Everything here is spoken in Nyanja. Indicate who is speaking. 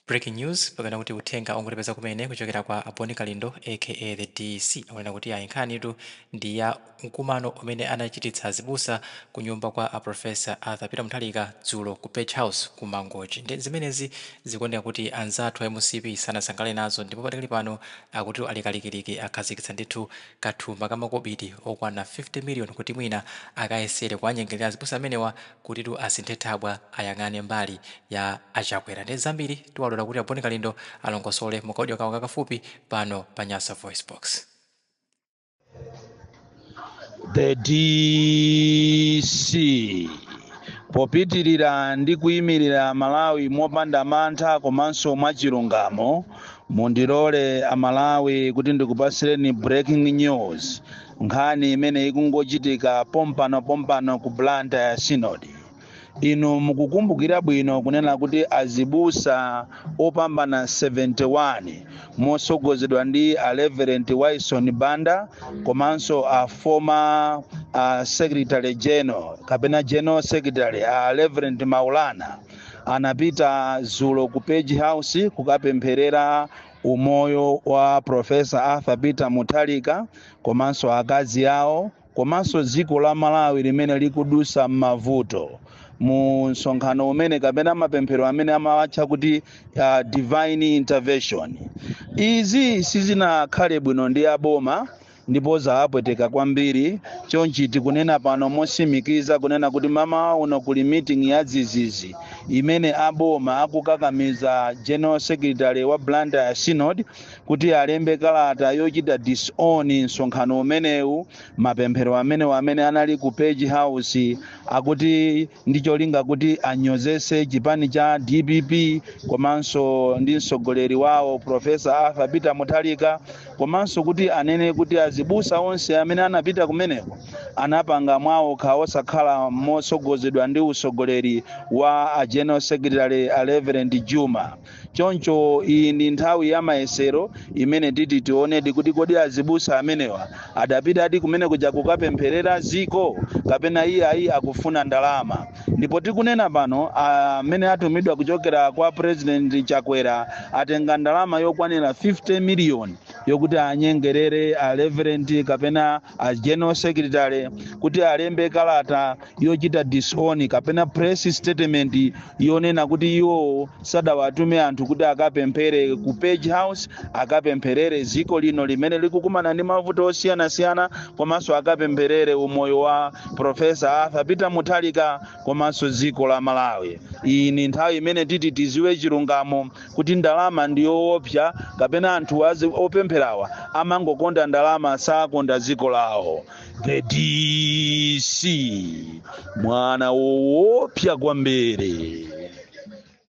Speaker 1: Breaking news pakana kuti uthenga ongotipeza kumene kuchokera kwa Aboni Kalindo aka the DC akunena kuti ayinkhanitu ndi ya mkumano umene anachititsa azibusa ku nyumba kwa Professor Arthur Peter Mutharika dzulo ku Page House ku Mangochi. Ndi zimenezi zikuoneka kuti anzathu a MCP sanasangalale nazo, ndipo patakali pano akuti alikalikiliki akhazikitsa ndithu kathumba kamakobidi okwana 50 million kuti mwina akayesere kuwanyengerera azibusa amenewa kutitu asinthe thabwa ayang'ane mbali ya achakwera. Ndi zambiri tiwalola kuti Aboni Kalindo alongosole mukaudio kawo kafupi pano pa Nyasa Voice Box.
Speaker 2: The DC popitirira ndi kuyimirira Malawi mopanda mantha komanso mwachilungamo, mundilole Amalawi kuti ndikupasireni breaking news, nkhani imene ikungochitika pompano ku Blantyre ya Synod. Inu mukukumbukira bwino kunena kuti azibusa opambana 71 mosogozedwa ndi Reverend Wilson Banda komanso a former Secretary General kapena General Secretary Reverend Maulana anapita dzulo ku Page House kukapempherera umoyo wa Professor Arthur Peter Mutharika komanso akazi awo komanso dziko la Malawi limene likudusa m'mavuto mu nsonkhano umene kapena mapemphero amene amawatcha kuti divine intervention. Izi sizinakhale bwino ndi aboma ndipo zawapweteka kwambiri, chonchiti kunena pano mosimikiza kunena kuti mama uno kuli meeting ya zizizi imene aboma akukakamiza General Secretary wa Blantyre Synod kuti alembe kalata yochita disown nsonkhano umenewu, mapemphero amenewa amene anali ku Page House akuti ndicholinga kuti anyozese chipani cha DPP komanso ndi mtsogoleri wawo Professor Arthur Peter Mutharika, komanso kuti anene kuti azibusa onse amene anapita kumeneko anapanga mwawo osakhala mosogozedwa ndi usogoleri wa General Secretary Reverend Juma. Choncho iyi ndi nthawi ya mayesero imene titi tionedi kuti kodi azibusa amenewa adapita adi kumene kuja kukapempherera ziko kapena iye akufuna ndalama. Ndipo tikunena pano amene atumidwa kuchokera kwa President Chakwera atenga ndalama yokwanira 50 million yokuti anyengerere Reverend kapena General Secretary kuti alembe kalata yochita disown kapena press statement yonena kuti iwo sadawatume anthu kuti akapemphere ku Page House, akapempherere ziko lino limene likukumana ndi mavuto osiyanasiyana, komanso akapempherere umoyo wa Professor Arthur Peter Mutharika komanso ziko la Malawi. Iyi ni nthawi imene titi tiziwe chilungamo kuti ndalama ndiyoopsa kapena anthu opempherawa amangokonda ndalama sakonda ziko lawo. The DC mwana woopsa kwambiri.